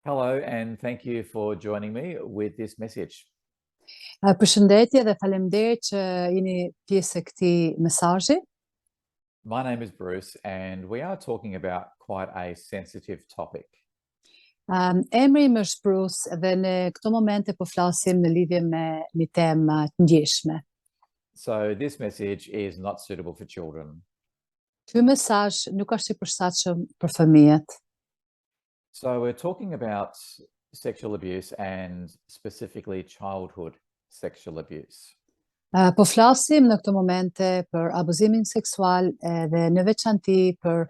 Hello, and thank you for joining me with this message. Përshëndetje dhe faleminderit që jeni pjesë e këtij mesazhi. My name is Bruce, and we are talking about quite a sensitive topic. Emri im është Bruce dhe në këto momente po flasim në lidhje me një temë të ndjeshme. So this message is not suitable for children. Ky mesazh nuk është i përshtatshëm për fëmijët. So we're talking about sexual abuse and specifically childhood sexual abuse. Po flasim në këto momente për abuzimin seksual dhe në veçanti për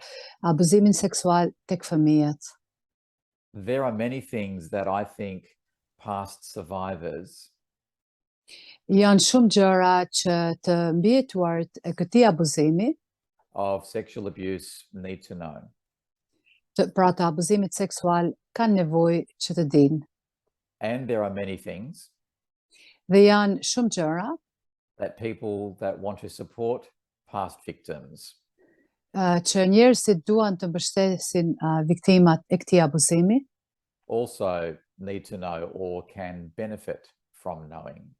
abuzimin seksual tek fëmijët. There are many things that I think past survivors Janë shumë gjëra që të mbijetuarit e këtij abuzimi, of sexual abuse need to know. pra të abuzimit seksual, kanë nevojë që të dinë. And there are many things Dhe janë shumë gjëra that people that want to support past victims që njerëzit duan të mbështesin viktimat e këtij abuzimi, also need to know or can benefit from knowing.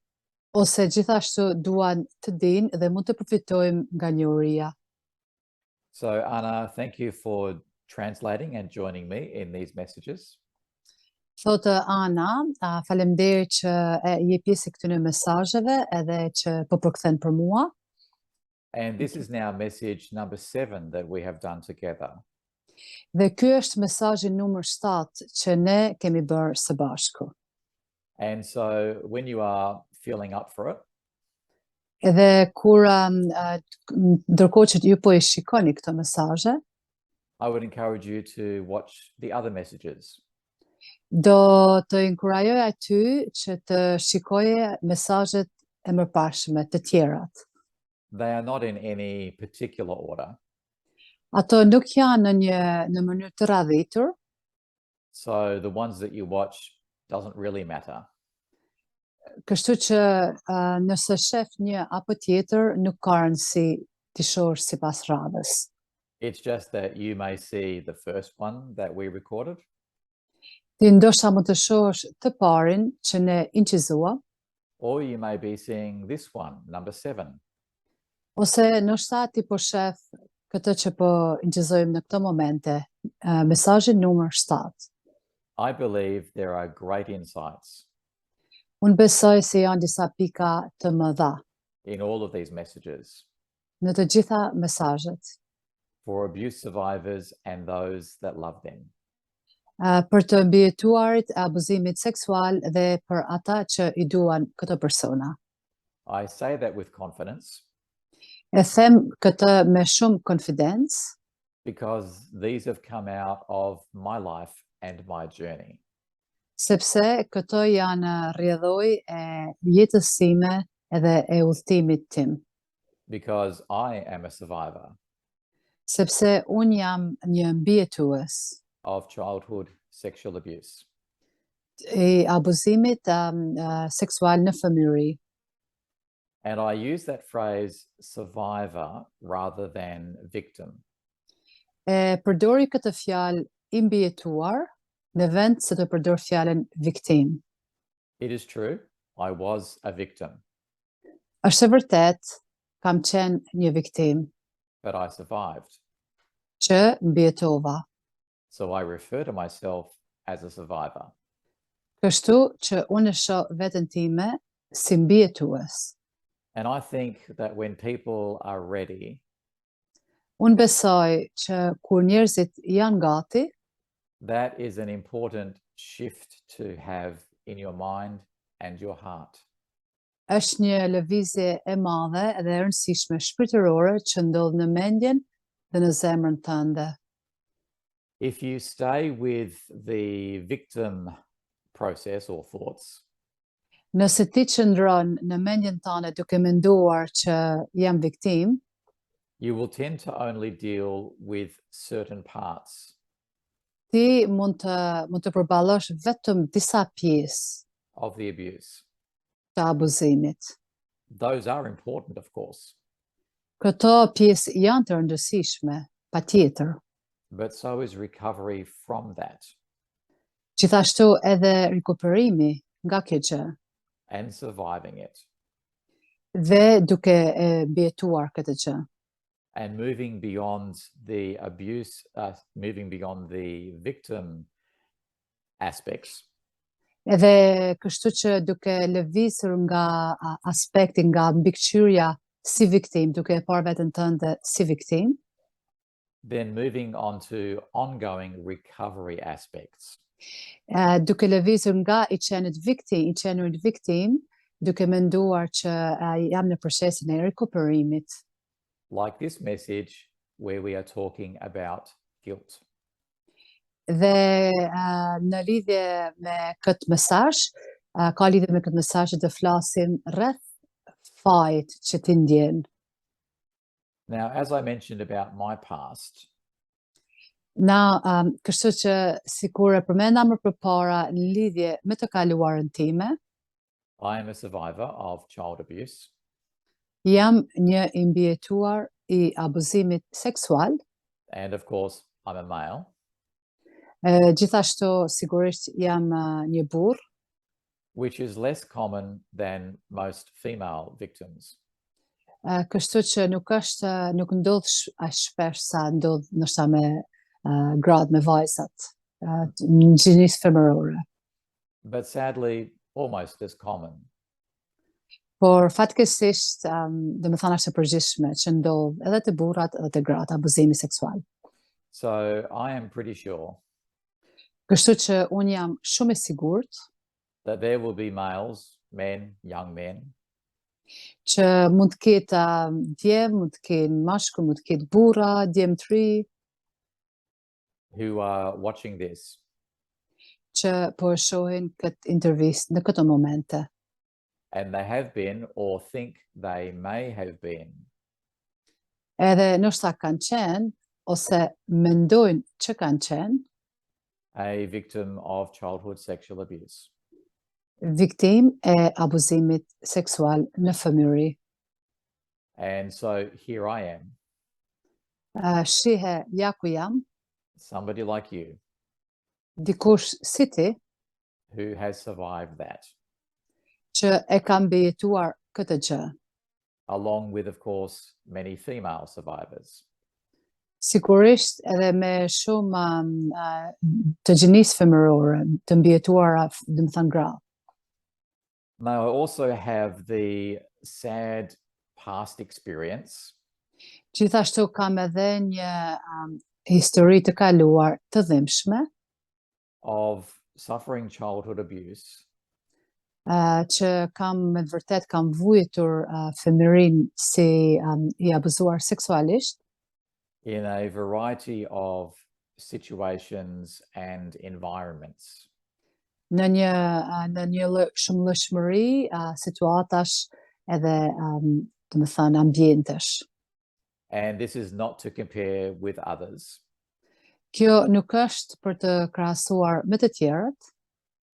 ose gjithashtu duan të dinë dhe mund të përfitojmë nga njohuria. So Anna, thank you for translating and joining me in these messages. Thotë Ana, faleminderit që je pjesë e këtyre mesazheve edhe që po përkthen për mua. And this is now message number 7 that we have done together. Dhe ky është mesazhi numër 7 që ne kemi bërë së bashku. And so when you are feeling up for it, Edhe kur ndërkohë që ju po i shikoni këto mesazhe, I would encourage you to watch the other messages. do të inkurajoj aty që të shikoje mesazhet e mëparshme të tjerat. They are not in any particular order. Ato nuk janë në mënyrë të radhitur, So the ones that you watch doesn't really matter. kështu që nëse shef një apo tjetër, nuk ka rëndësi t'i shohësh sipas radhës. It's just that you may see the first one that we recorded, Ti ndoshta mund të shohësh të parin që ne incizuam, or you may be seeing this one, number 7. ose ndoshta ti po shef këtë që po incizojmë në këto momente, mesazhin numër 7. I believe there are great insights Unë besoj se janë disa pika të mëdha in all of these messages në të gjitha mesazhet for abuse survivors and those that love them. për të mbijetuarit e abuzimit seksual dhe për ata që i duan këto persona. I say that with confidence E them këtë me shumë konfidencë, because these have come out of my life and my journey. sepse këto janë rrjedhoj e jetës sime edhe e udhëtimit tim. Because I am a survivor Sepse unë jam një mbijetues of childhood sexual abuse. I abuzimit seksual në fëmijëri. And I use that phrase survivor rather than victim. E përdori këtë fjalë i mbijetuar në vend se të përdor fjalën viktim. It is true, I was a victim, Është e vërtet, kam qenë një viktim but I survived. që mbijetova. So I refer to myself as a survivor. Kështu që unë e shoh veten time si mbijetues. And I think that when people are ready, Unë besoj që kur njerëzit janë gati, that is an important shift to have in your mind and your heart. është një lëvizje e madhe dhe e rëndësishme shpirtërore që ndodh në mendjen dhe në zemrën tënde. If you stay with the victim process or thoughts, Nëse ti qëndron në mendjen tënde duke menduar që jam viktim, you will tend to only deal with certain parts. ti mund të përballosh vetëm disa pjesë Of the abuse. të abuzimit. Those are important, of course, Këto pjesë janë të rëndësishme, patjetër, but so is recovery from that. Gjithashtu edhe rikuperimi nga kjo gjë and surviving it dhe duke e mbijetuar këtë gjë. and moving beyond the abuse, moving beyond the victim aspects Edhe kështu që duke lëvizur nga aspekti, nga mbikëqyrja si viktim, duke e parë veten tënde si viktim, then moving on to ongoing recovery aspects. duke lëvizur nga i qenurit viktim, duke menduar që jam në procesin e rikuperimit. Like this message where we are talking about guilt. Dhe në lidhje me këtë mesazh, ka lidhje me këtë mesazh që të flasim rreth fajit që ti ndjen. Now, as I mentioned about my past, Kështu që sikur e përmenda më përpara në lidhje me të kaluarën time, I am a survivor of child abuse, jam një i mbijetuar i abuzimit seksual. and of course, I'm a male. Gjithashtu sigurisht jam një burr, which is less common than most female victims. kështu që nuk ndodh aq shpesh sa ndodh ndoshta me gratë, me vajzat në gjinisë femërore. But sadly, almost as common. Por fatkeqësisht, domethënë është e përgjithshme që ndodh edhe te burrat edhe te gratë abuzimi seksual. So I am pretty sure Kështu që unë jam shumë e sigurt that there will be males, men, young men, që mund të ketë djem, mund të kenë mashkull, mund të ketë burra, djem të ri, who are watching this që po e shohin këtë intervistë në këto momente. and they have been or think they may have been Edhe ndoshta kanë qenë ose mendojnë që kanë qenë a victim of childhood sexual abuse. viktim e abuzimit seksual në fëmijëri. And so here I am, Shihe, ja ku jam, somebody like you dikush si ti, who has survived that, që e ka mbijetuar këtë gjë. along with, of course, many female survivors. Sigurisht edhe me shumë të gjinisë femërore, të mbijetuara, domethënë gra. Now, I also have the sad past experience Gjithashtu kam edhe një histori të kaluar të dhimbshme, of suffering childhood abuse që me të vërtet kam vujetur fëmijërinë si i abuzuar seksualisht in a variety of situations and environments. në një shumëllëshmëri situatash edhe domethënë ambientesh. And this is not to compare with others. Kjo nuk është për të krahasuar me të tjerët.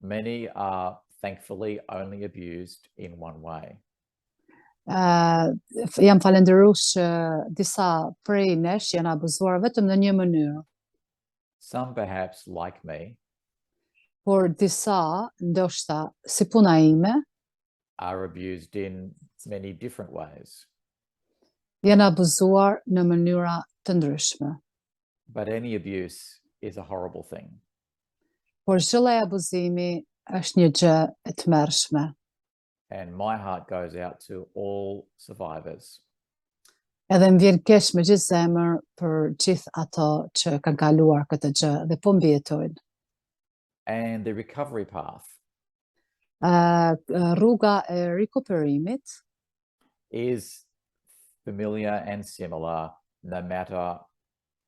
Many are thankfully only abused in one way. Jam falendërues që disa prej nesh janë abuzuar vetëm në një mënyrë, Some perhaps like me por disa, ndoshta si puna ime, are abused in many different ways. janë abuzuar në mënyra të ndryshme. But any abuse is a horrible thing. Por çdo lloj abuzimi është një gjë e tmerrshme. And my heart goes out to all survivors. Edhe më vjen keq me gjithë zemër për gjithë ato që kanë kaluar këtë gjë dhe po mbijetojnë. And the recovery path Rruga e rikuperimit is familiar and similar no matter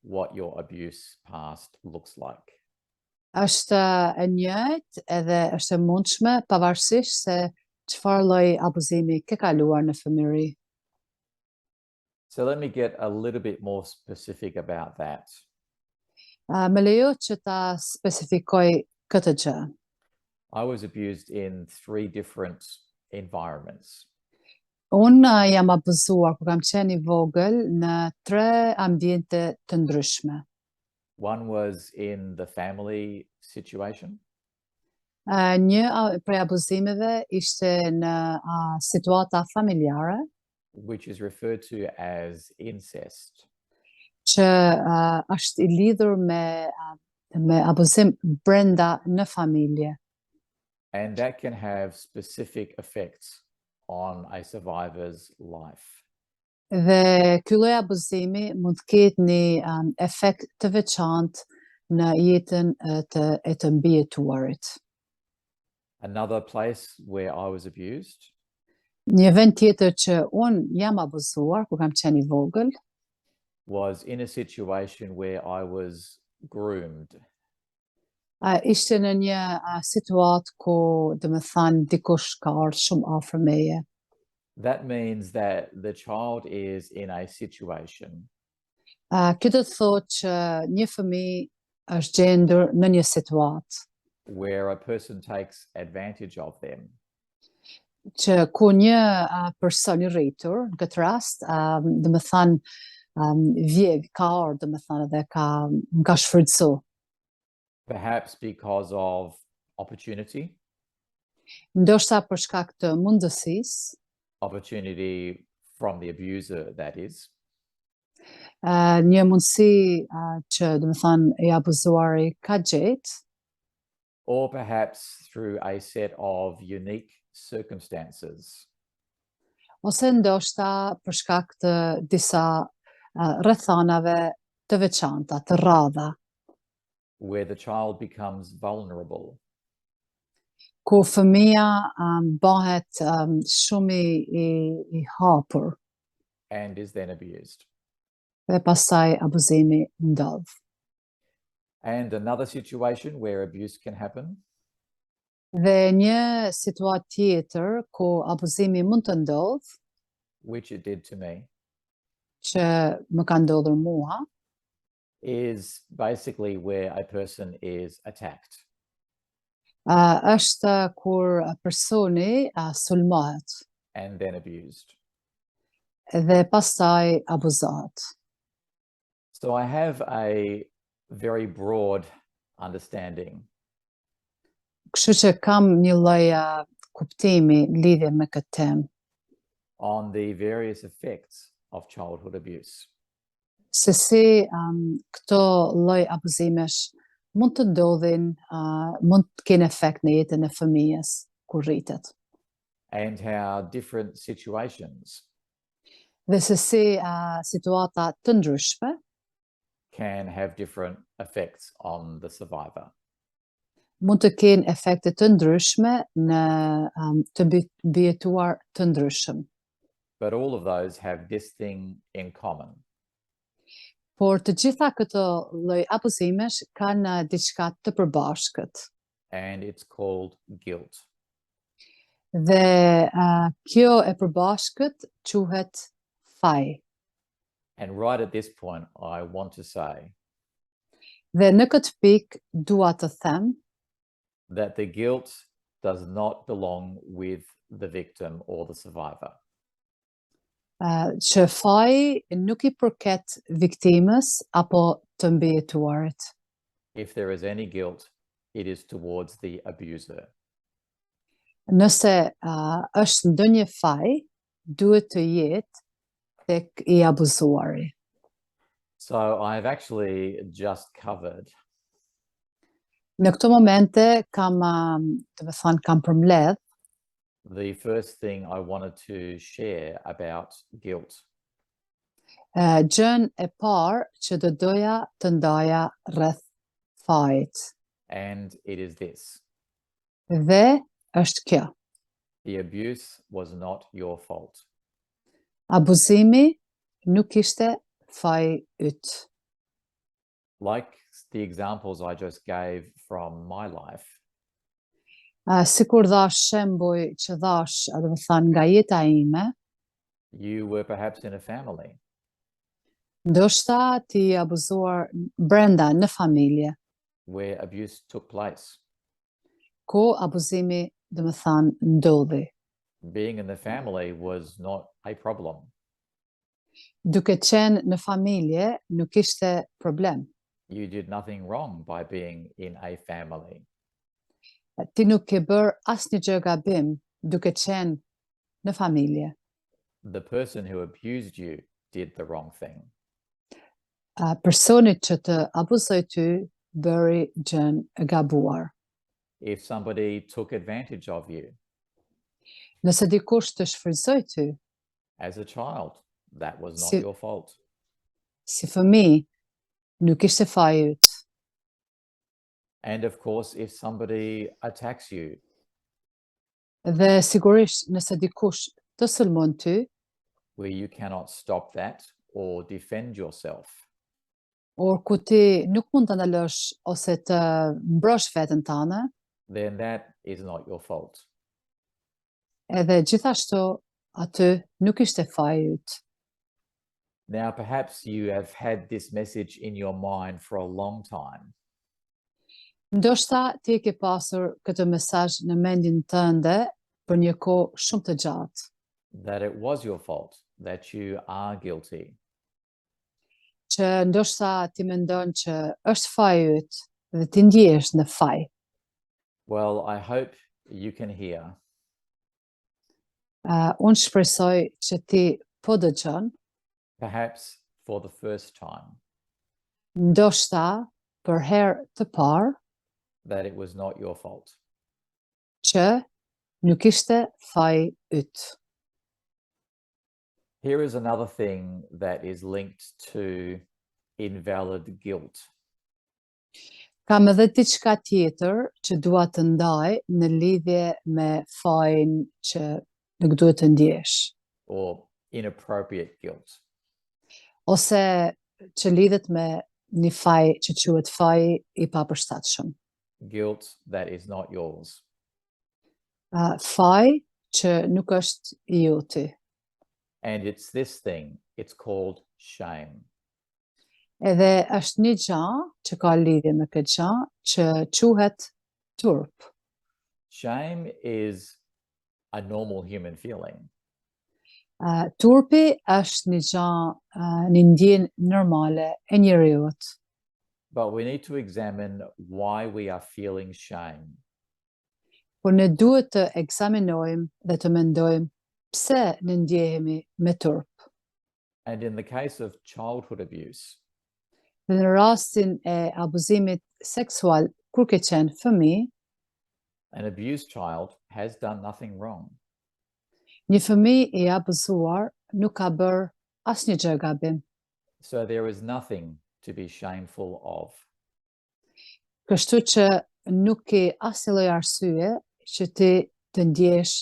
what your abuse past looks like. është e njëjtë edhe është e mundshme pavarësisht se çfarë lloj abuzimi ke kaluar në fëmijëri. So let me get a little bit more specific about that. Më lejo që ta specifikoj këtë gjë. I was abused in 3 different environments. Unë jam abuzuar kur kam qenë i vogël në 3 ambiente të ndryshme. One was in the family situation. Prej abuzimeve ishte në situata familjare which is referred to as incest. që është i lidhur me abuzim brenda në familje. And that can have specific effects on a survivor's life. Dhe ky lloj abuzimi mund të ketë një efekt të veçantë në jetën e të mbijetuarit. Another place where I was abused Një vend tjetër që unë jam abuzuar, kur kam qenë i vogël, was in a situation where I was groomed. ishte në një situatë ku, dhe me thanë, dikush ka ardhur shumë afër meje. That means that the child is in a situation Kjo do të thotë që një fëmijë është gjendur në një situatë where a person takes advantage of them. që ku një person i rritur, në këtë rast, dhe me thanë, ka ardhur, dhe me thanë, dhe ka shfrytëzu. Perhaps because of opportunity, Ndoshta për shkak të mundësisë, opportunity from the abuser, that is, një mundësi që, dhe me thanë, i abuzuari ka gjetë, or perhaps through a set of unique circumstances. ose ndoshta për shkak të disa rrethanave të veçanta, të rralla, Where the child becomes vulnerable. ku fëmia bëhet shumë i hapur And is then abused. dhe pastaj abuzimi ndodh. And another situation where abuse can happen Dhe një situatë tjetër ku abuzimi mund të ndodh, which it did to me, që më ka ndodhur mua, is basically where a person is attacked. është kur personi sulmohet And then abused. dhe pastaj abuzohet. So I have a very broad understanding Kështu që kam një lloj kuptimi në lidhje me këtë temë, on the various effects of childhood abuse. se si këto lloj abuzimesh mund të ndodhin, mund të kenë efekt në jetën e fëmijës kur rritet. And how different situations Dhe se si situata të ndryshme can have different effects on the survivor. mund të kenë efekte të ndryshme në të mbijetuar të ndryshëm. But all of those have this thing in common. Por të gjitha këto lloj abuzimesh kanë diçka të përbashkët. And it's called guilt. Dhe kjo e përbashkët quhet faj. And right at this point, I want to say Dhe në këtë pikë dua të them that the guilt does not belong with the victim or the survivor. Që faji nuk i përket viktimës apo të mbijetuarit. If there is any guilt, it is towards the abuser. Nëse është ndonjë faj, duhet të jetë tek i abuzuari. So I've actually just covered Në këto momente kam, të me thënë, kam përmbledh the first thing I wanted to share about guilt. gjën e parë që do doja të ndaja rreth fajit. And it is this: Dhe është kjo. the abuse was not your fault. Abuzimi nuk ishte faji yt. Like the examples I just gave from my life, Sikur dhash shembuj që dhash, do të thënë, nga jeta ime, you were perhaps in a family ndoshta ti abuzuar brenda në familje, where abuse took place. ku abuzimi, do të thënë, ndodhi. Being in the family was not a problem. Duke qenë në familje nuk ishte problem. You did nothing wrong by being in a family. Ti nuk ke bërë asnjë gjë gabim duke qenë në familje. The person who abused you did the wrong thing. Personi që të abuzoi ty bëri gjën e gabuar. If somebody took advantage of you Nëse dikush të shfrytëzoi ty as a child, that was not Si- your fault. si fëmijë, nuk ishte faji yt. And of course, if somebody attacks you, Dhe sigurisht nëse dikush të sulmon ty, where you cannot stop that or defend yourself, or ku ti nuk mund të ndalosh ose të mbrosh veten tënde, then that is not your fault. edhe gjithashtu aty nuk ishte faji yt. Now, perhaps you have had this message in your mind for a long time, Ndoshta ti ke pasur këtë mesazh në mendjen tënde për një kohë shumë të gjatë, that it was your fault, that you are guilty. që ndoshta ti mendon që është faji yt dhe ti ndjehesh në faj. Well, I hope you can hear Unë shpresoj që ti po dëgjon, perhaps for the first time, ndoshta për herë të parë, that it was not your fault. që nuk ishte faji yt. Here is another thing that is linked to invalid guilt. Kam edhe diçka tjetër që dua të ndaj në lidhje me fajin që nuk duhet të ndjesh, Or inappropriate guilt. ose që lidhet me një faj që quhet faji i papërshtatshëm. Guilt that is not yours. Faj që nuk është i joti. And it's this thing, it's called shame. Edhe është një gjë që ka lidhje me këtë gjë që quhet turp. Shame is a normal human feeling. Turpi është një gjë, një ndjenjë normale e njerëzit. But we need to examine why we are feeling shame. Por ne duhet të ekzaminojmë dhe të mendojmë pse ne ndjehemi me turp. And in the case of childhood abuse, Dhe në rastin e abuzimit seksual kur ke qenë fëmijë, an abused child has done nothing wrong. një fëmijë i abuzuar nuk ka bërë asnjë gjë gabim. So there is nothing to be shameful of. Kështu që nuk ke asnjë lloj arsye që ti të ndjesh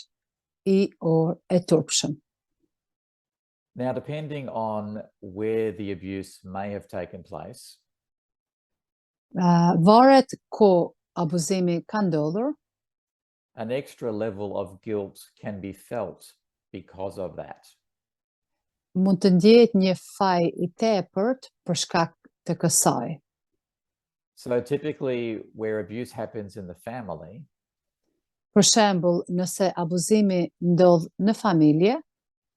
i or e turpshëm. Now, depending on where the abuse may have taken place, Varet ku abuzimi ka ndodhur, an extra level of guilt can be felt because of that. mund të ndjehet një faj i tepërt për shkak të kësaj. So typically where abuse happens in the family, Për shembull, nëse abuzimi ndodh në familje,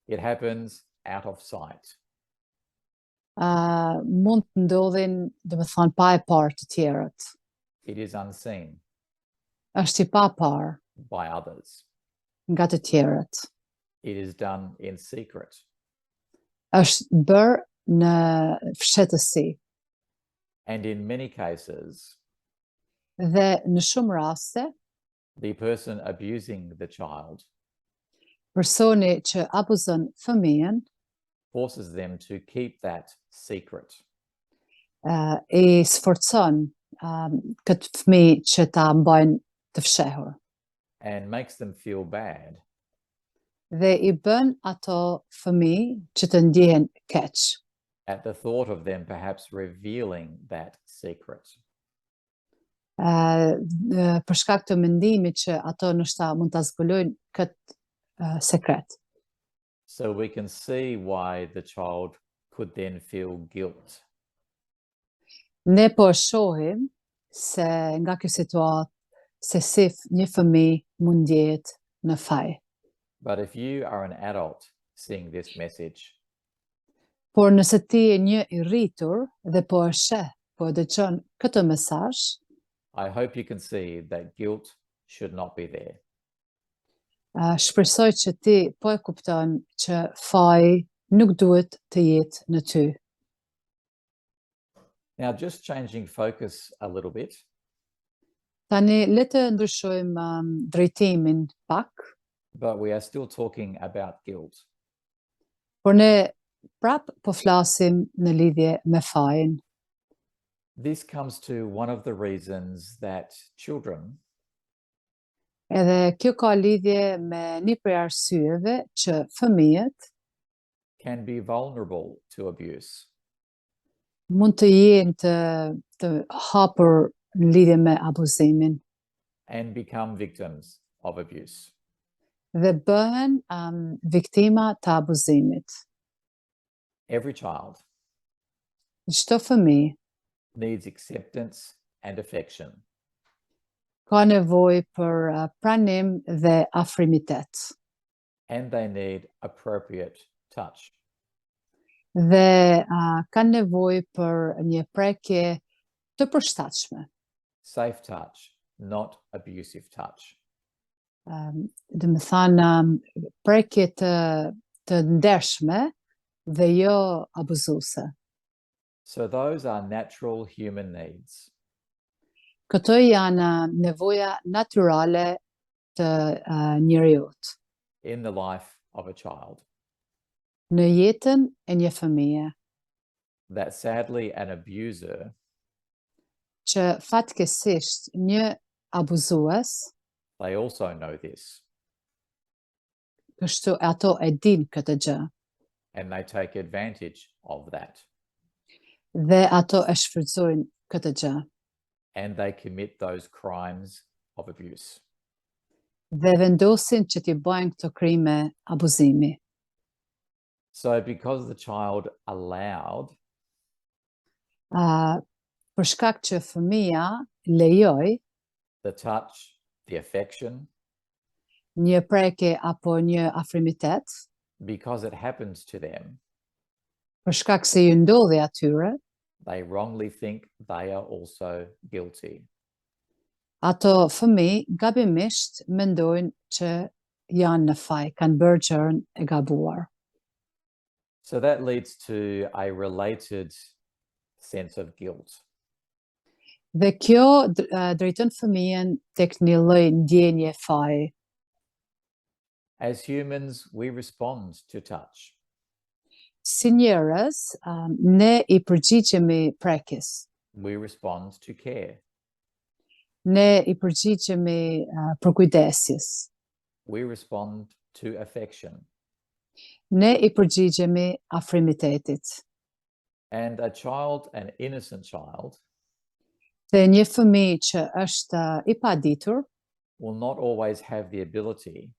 it happens out of sight. mund të ndodhin, domethënë pa e parë të tjerët. It is unseen Është i pa parë by others. nga të tjerët. It is done in secret. Është bërë në fshetësi And in many cases, dhe në shumë raste, the person abusing the child personi që abuzon fëmijën forces them to keep that secret. i sforcon këtë fëmijë që ta mbajnë të fshehur And makes them feel bad dhe i bën ato fëmijë që të ndjehen keq at the thought of them perhaps revealing that secret. Për shkak të mendimit që ato ndoshta mund ta zbulojnë këtë sekret. So we can see why the child could then feel guilt. Ne po shohim se nga kjo situatë se si një fëmijë mund ndjehet në faj. But if you are an adult seeing this message, Por nëse ti je një i rritur dhe po e sheh, po e dëgjon këtë mesazh, I hope you can see that guilt should not be there. Shpresoj që ti po e kupton që faji nuk duhet të jetë në ty. Now, just changing focus a little bit, Tani le të ndryshojmë drejtimin pak, but we are still talking about guilt. por ne prap po flasim në lidhje me fajin. This comes to one of the reasons that children Edhe kjo ka lidhje me një prej arsyeve që fëmijët can be vulnerable to abuse. mund të jenë të hapur në lidhje me abuzimin And become victims of abuse. dhe bëhen viktima të abuzimit. Every child Çdo fëmijë needs acceptance and affection, ka nevojë për pranim dhe afrimitet and they need appropriate touch. dhe kanë nevojë për një prekje të përshtatshme. Safe touch, not abusive touch. Dhe më thanë prekje të ndershme dhe jo abuzuese. So those are natural human needs. Këto janë nevoja natyrale të njeriut In the life of a child në jetën e një fëmije, that sadly an abuser që fatkeqësisht një abuzues, they also know this kështu ato e din këtë gjë and they take advantage of that dhe ato e shfrytëzojnë këtë gjë and they commit those crimes of abuse. dhe vendosin që t'i bëjnë këto krime abuzimi. So because the child allowed Për shkak që fëmia lejoj the touch, the affection, një prekje apo një afrimitet, because it happens to them, për shkak se ju ndodhi atyre, they wrongly think they are also guilty. ato fëmijë gabimisht mendojnë që janë në faj, kanë bërë gjërën e gabuar. So that leads to a related sense of guilt. Dhe kjo drejton fëmijën tek një lloj ndjenje faji. As humans, we respond to touch. Si njerëz, ne I përgjigjemi prekjes, We respond to care. ne I përgjigjemi për kujdesjes, We respond to affection. ne I përgjigjemi afrimitetit. And a child, an innocent child, Dhe një fëmijë që është I paditur, will not always have the ability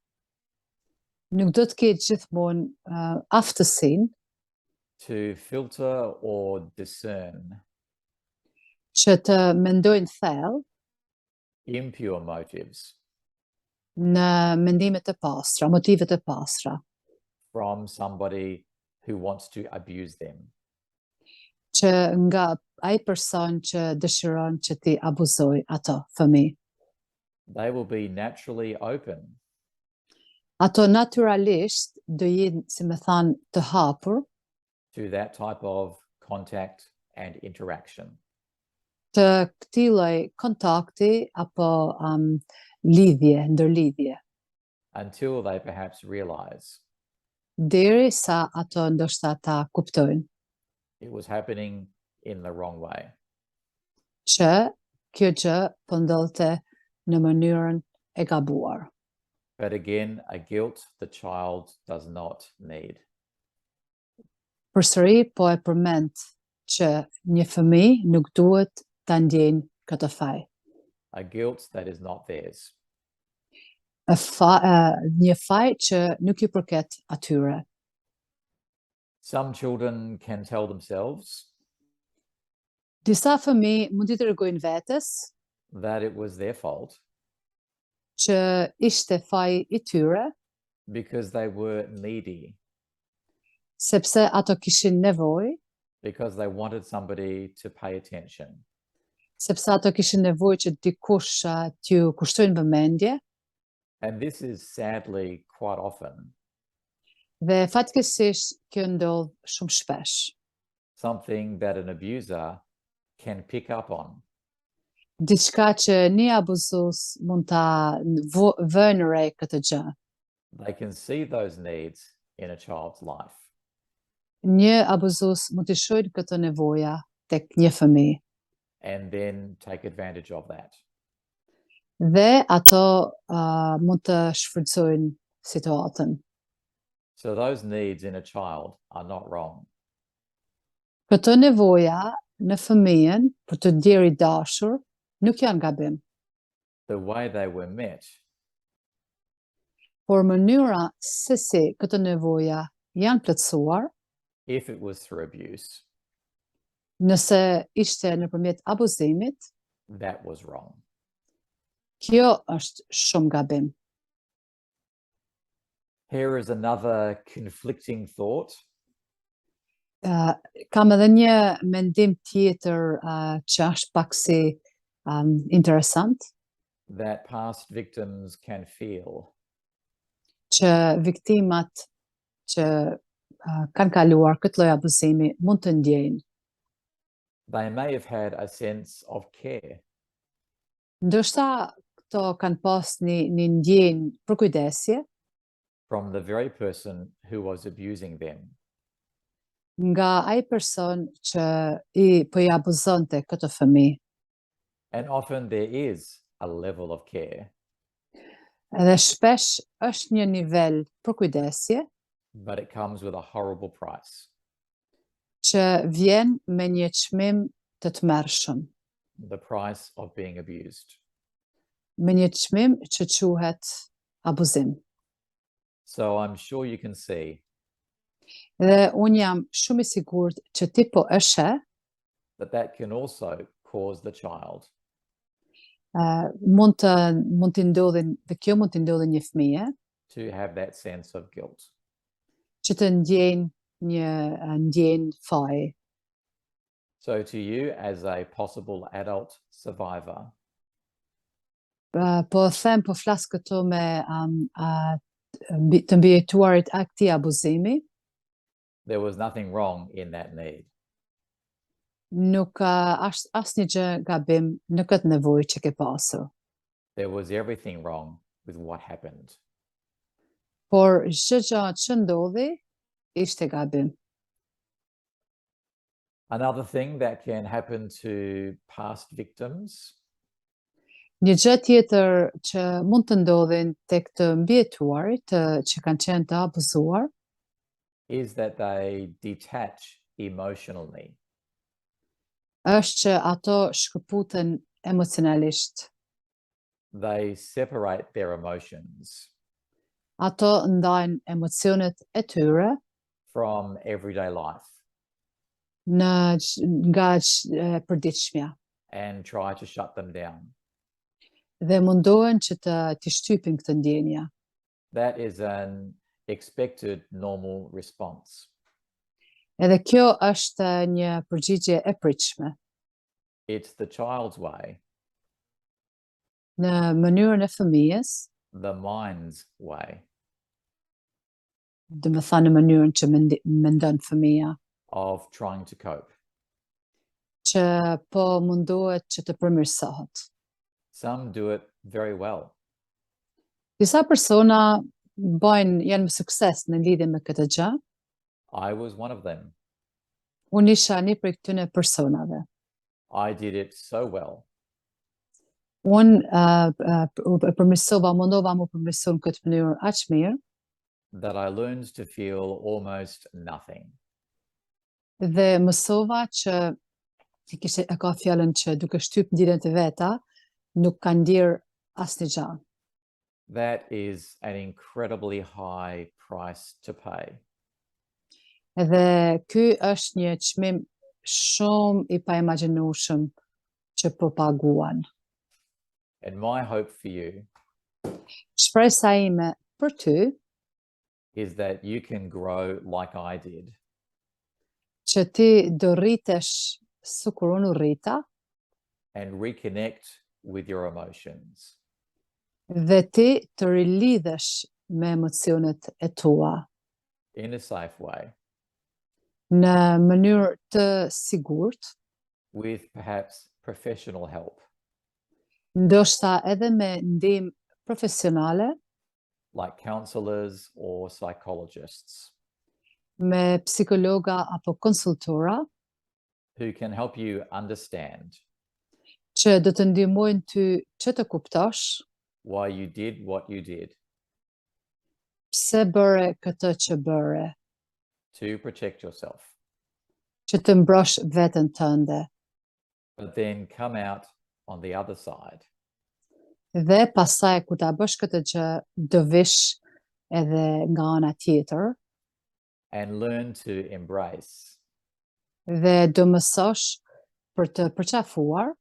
nuk do të ketë gjithmonë aftësinë to filter or discern që të mendojnë thellë impure motives në mendime të pastra, motive të pastra, from somebody who wants to abuse them. që nga ai person që dëshiron që ti abuzoj ato fëmijë. They will be naturally open Ato naturalisht do jenë, si më thanë, të hapur to that type of contact and interaction. të këtij lloji kontakti apo lidhje, ndërlidhje, Until they perhaps realize deri sa ato ndoshta ta kuptojnë it was happening in the wrong way. që kjo gjë po ndodhte në mënyrën e gabuar. But again, a guilt the child does not need. Përsëri po e përmend që një fëmijë nuk duhet ta ndjejnë këtë faj. A guilt that is not theirs. Një faj që nuk I përket atyre. Some children can tell themselves Disa fëmijë mund I tregojnë vetes that it was their fault që ishte faji I tyre, because they were needy, sepse ato kishin nevojë, because they wanted somebody to pay attention. sepse ato kishin nevojë që dikush t'ju kushtojnë vëmendje, And this is sadly quite often dhe fatkeqësisht kjo ndodh shumë shpesh. something that an abuser can pick up on. Diçka që një abuzues mund ta vënë re këtë gjë. They can see those needs in a child's life. Një abuzues mund të shohë këtë nevoja tek një fëmijë And then take advantage of that. dhe ato mund të shfrytëzojnë situatën. So those needs in a child are not wrong. Këto nevoja në fëmijën për të ndjerë i dashur nuk janë gabim, The way they were met por mënyra se si këto nevoja janë plotësuar, if it was through abuse, nëse ishte nëpërmjet abuzimit, that was wrong. kjo është shumë gabim. Here is another conflicting thought. Kam edhe një mendim tjetër që është pak si interesant, That past victims can feel që viktimat që kanë kaluar këtë lloj abuzimi mund të ndjejnë. they may have had a sense of care, Ndoshta këto kanë pas një ndjenjë përkujdesje from the very person who was abusing them. nga ai person që po i abuzonte këtë fëmijë. And often there is a level of care, Edhe shpesh është një nivel përkujdesje but it comes with a horrible price. që vjen me një çmim të tmerrshëm, The price of being abused. me një çmim që quhet abuzim. So I'm sure you can see Dhe unë jam shumë i sigurt që ti po e sheh, that can also cause the child mund të ndodhin dhe kjo mund të ndodhin një fëmijë to have that sense of guilt. që të ndjejnë një ndjenjë faji. So to you as a possible adult survivor, Po flas këto me të mbijetuarit a këtij abuzimi, there was nothing wrong in that need. nuk ka asnjë gjë gabim në këtë nevojë që ke pasur. There was everything wrong with what happened. Por çdo gjë që ndodhi ishte gabim. Another thing that can happen to past victims Një gjë tjetër që mund të ndodhin tek të mbijetuarit që kanë qenë të abuzuar is that they detach emotionally. është që ato shkëputen emocionalisht. They separate their emotions Ato ndajnë emocionet e tyre from everyday life nga përditshmja and try to shut them down. dhe mundohen që të shtypin këtë ndjenja. That is an expected normal response. Edhe kjo është një përgjigje e pritshme. It's the child's way, Në mënyrën e fëmijës, the mind's way dhe me thënë në mënyrën që mendon fëmija, of trying to cope. që po mundohet që të përmirësohet. Some do it very well. Disa persona janë me sukses në lidhje me këtë gjë. I was one of them. Unë isha një prej këtyre personave. I did it so well Unë mundova mu përmirësoj në këtë mënyrë aq mirë that I learned to feel almost nothing. dhe mësova që e ka fjalën që duke shtyp ndjenjat e veta nuk ka ndier asnjë gjë. That is an incredibly high price to pay. Edhe ky është një çmim shumë i paimagjinueshëm që po paguan. And my hope for you Shpresa ime për ty is that you can grow like I did, që ti do rritesh sikur unë rrita and reconnect with your emotions. dhe ti të rilidhesh me emocionet e tua In a safe way, në mënyrë të sigurt, with perhaps professional help, ndoshta edhe me ndihmë profesionale, like counselors or psychologists, me psikologa apo konsultora, who can help you understand që do të ndihmojnë ty që të kuptosh why you did what you did pse bëre këtë që bëre, to protect yourself, që të mbrosh veten tënde. but then come out on the other side Dhe pastaj kur ta bësh këtë gjë, do vish edhe nga ana tjetër and learn to embrace dhe do mësosh për të përqafuar.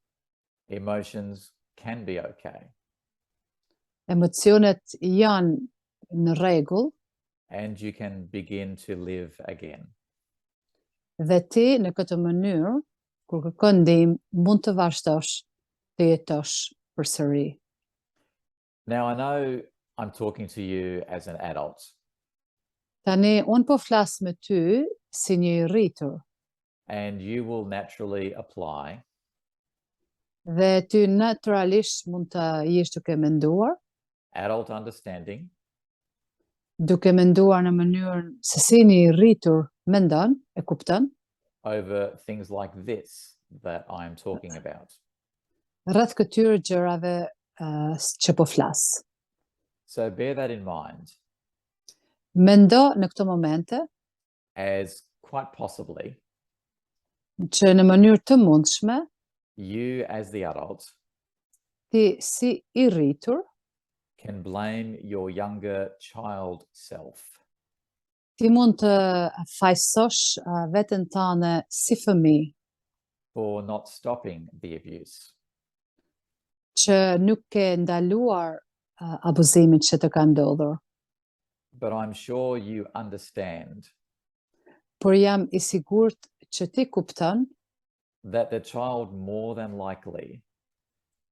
emotions can be okay, Emocionet janë në rregull and you can begin to live again. dhe ti në këtë mënyrë, kur kërkon ndihmë, mund të vazhdosh të jetosh përsëri. Now, I know I'm talking to you as an adult, Tani, unë po flas me ty si një i rritur and you will naturally apply dhe ty natyralisht mund të jesh duke menduar, adult understanding duke menduar në mënyrën se si një i rritur mendon, e kupton, over things like this that I'm talking about. rreth këtyre gjërave që po flas. So bear that in mind, Mendo në këto momente as quite possibly që në mënyrë të mundshme, you as the adult ti si i rritur, can blame your younger child self ti mund të fajsosh veten tënde si fëmijë for not stopping the abuse. që nuk ke ndaluar abuzimin që të ka ndodhur. But I'm sure you understand Por jam i sigurt që ti kupton that the child more than likely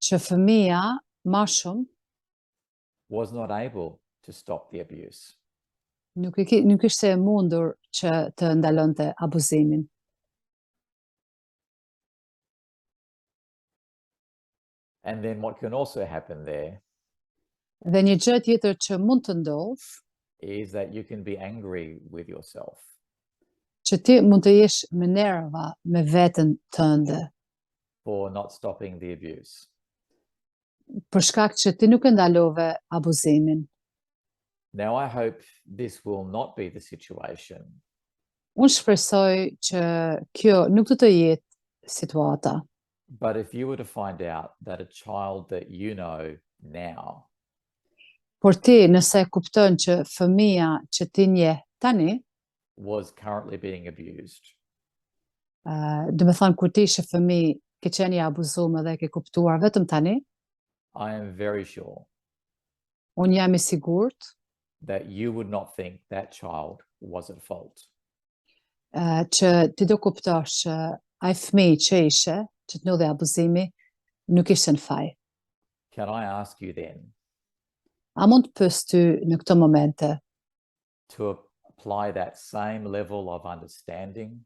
që fëmia më shumë was not able to stop the abuse. nuk ishte e mundur që të ndalonte abuzimin. And then what can also happen there Dhe një gjë tjetër që mund të ndodhë, is that you can be angry with yourself që ti mund të jesh me nerva me veten tënde, for not stopping the abuse. për shkak që ti nuk e ndalove abuzimin. Now, I hope this will not be the situation, Unë shpresoj që kjo nuk do të jetë situata, but if you were to find out that a child that you know now por ti nëse e kupton që fëmia që ti njeh tani, was currently being abused, do me thënë kur ti ishe fëmijë, ke qenë i abuzuar dhe ke kuptuar vetëm tani, I am very sure unë jam i sigurt that you would not think that child was at fault. që ti do kuptosh që ai fëmijë që ishe, që të ndodhi abuzimi, nuk ishte në faj. Can I ask you then A mund të pyes ty në këto momente to apply that same level of understanding,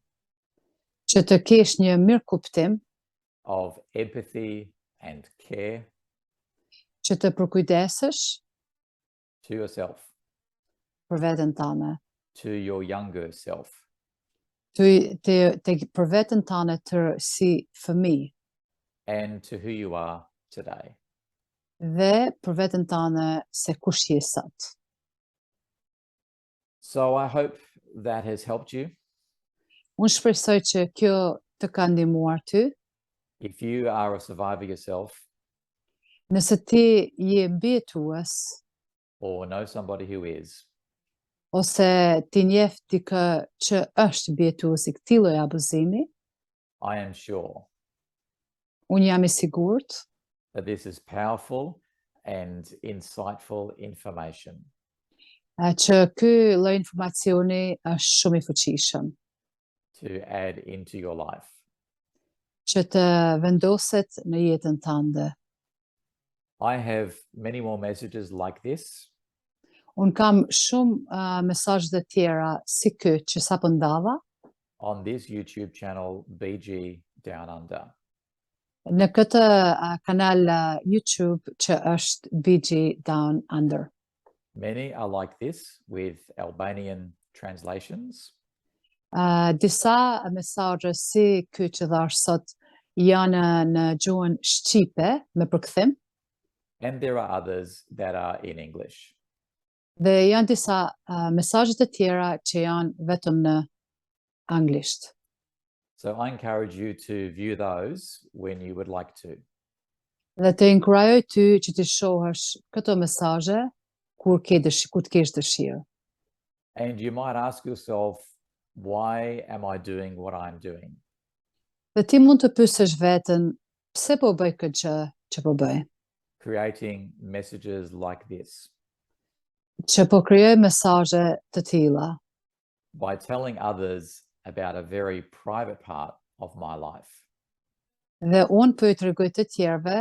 që të kesh një mirë kuptim, of empathy and care që të përkujdesesh to yourself, për veten tënde, to your younger self, për veten tënde të si fëmijë and to who you are today? dhe për veten tënde se kush je sot. So I hope that has helped you. Unë shpresoj që kjo të ka ndihmuar ty. If you are a survivor yourself Nëse ti je mbijetues or know somebody who is, ose ti njeh dikë që është mbijetues i këtij lloji abuzimi, I am sure unë jam i sigurt that this is powerful and insightful information. që ky lloj informacioni është shumë i fuqishëm To add into your life. që të vendoset në jetën tënde. I have many more messages like this Unë kam shumë mesazhe të tjera si ky që sapo ndava on this YouTube channel, BG Down Under. në këtë kanal YouTube që është BG Down Under. Many are like this with Albanian translations, Disa mesazhe si ky që thash sot janë në gjuhën shqipe me përkthim and there are others that are in English. dhe janë disa mesazhe të tjera që janë vetëm në anglisht. So I encourage you to view those when you would like to. Dhe të inkurajoj ty që të shohësh këto mesazhe kur të kesh dëshirë. And you might ask yourself, why am I doing what I'm doing? Dhe ti mund të pyesësh veten, pse po bëj këtë gjë që po bëj? Creating messages like this Që po krijoj mesazhe të tilla by telling others about a very private part of my life. dhe unë po i tregoj të tjerëve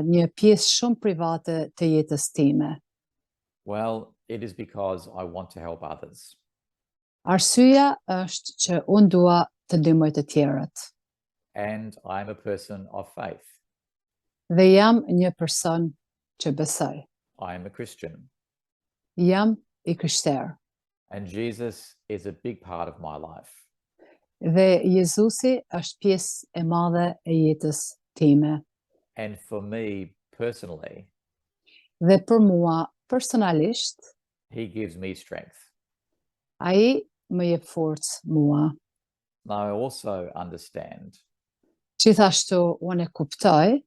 një pjesë shumë private të jetës time. Well, it is because I want to help others. Arsyeja është që unë dua të ndihmoj të tjerët And I'm a person of faith. dhe jam një person që besoj. I am a Christian. Jam i krishterë And Jesus is a big part of my life. dhe Jezusi është pjesë e madhe e jetës time. And for me personally, Dhe për mua personalisht, he gives me strength. ai më jep forcë mua. Now I also understand Gjithashtu unë e kuptoj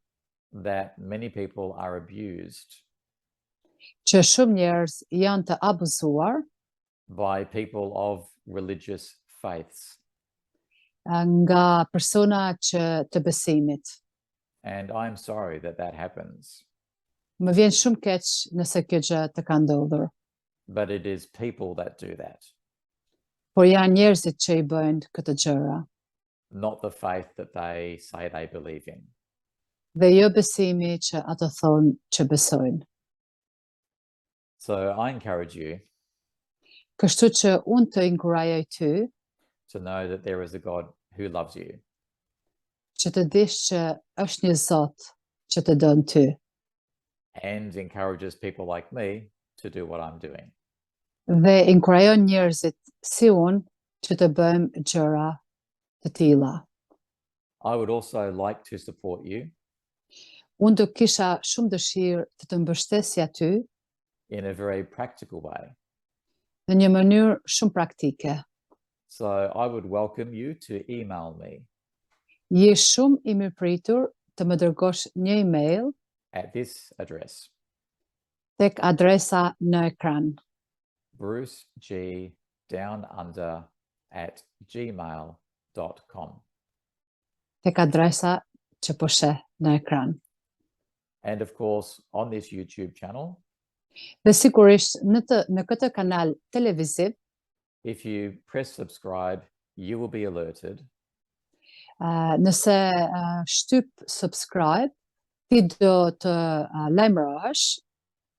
that many people are abused që shumë njerëz janë të abuzuar by people of religious faiths. nga persona që të besimit. And I'm sorry that that happens. Më vjen shumë keq nëse kjo gjë të ka ndodhur, But it is people that do that, por janë njerëzit që i bëjnë këtë gjëra not the faith that they say they believe in. dhe jo besimi që ato thonë që besojnë. So I encourage you Kështu që unë të inkurajoj ty to know that there is a God who loves you. që të dish që është një Zot që të don ty And encourages people like me to do what I'm doing. dhe inkurajon njerëzit si unë që të bëjmë gjëra të tilla. I would also like to support you Unë do kisha shumë dëshirë të të mbështesja ty in a very practical way. në një mënyrë shumë praktike. So I would welcome you to email me Je shumë i mirëpritur të më dërgosh një email at this address, tek adresa në ekran, brucegdownunder@gmail.com. tek adresa që po sheh në ekran. And of course, on this YouTube channel, Dhe sigurisht në këtë kanal televiziv, if you press subscribe, you will be alerted nëse shtyp subscribe, ti do të lajmërohesh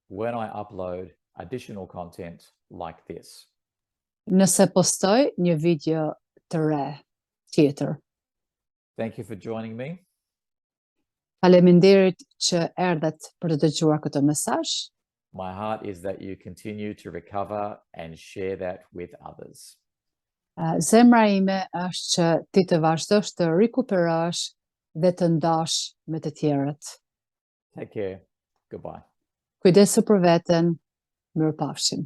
when I upload additional content like this. nëse postoj një video të re tjetër. Thank you for joining me. Faleminderit që erdhet për të dëgjuar këtë mesazh. My heart is that you continue to recover and share that with others. Zemra ime është që ti të vazhdosh të rikuperosh dhe të ndash me të tjerët. Take care. Goodbye. Kujdesu për veten, mirëpafshim.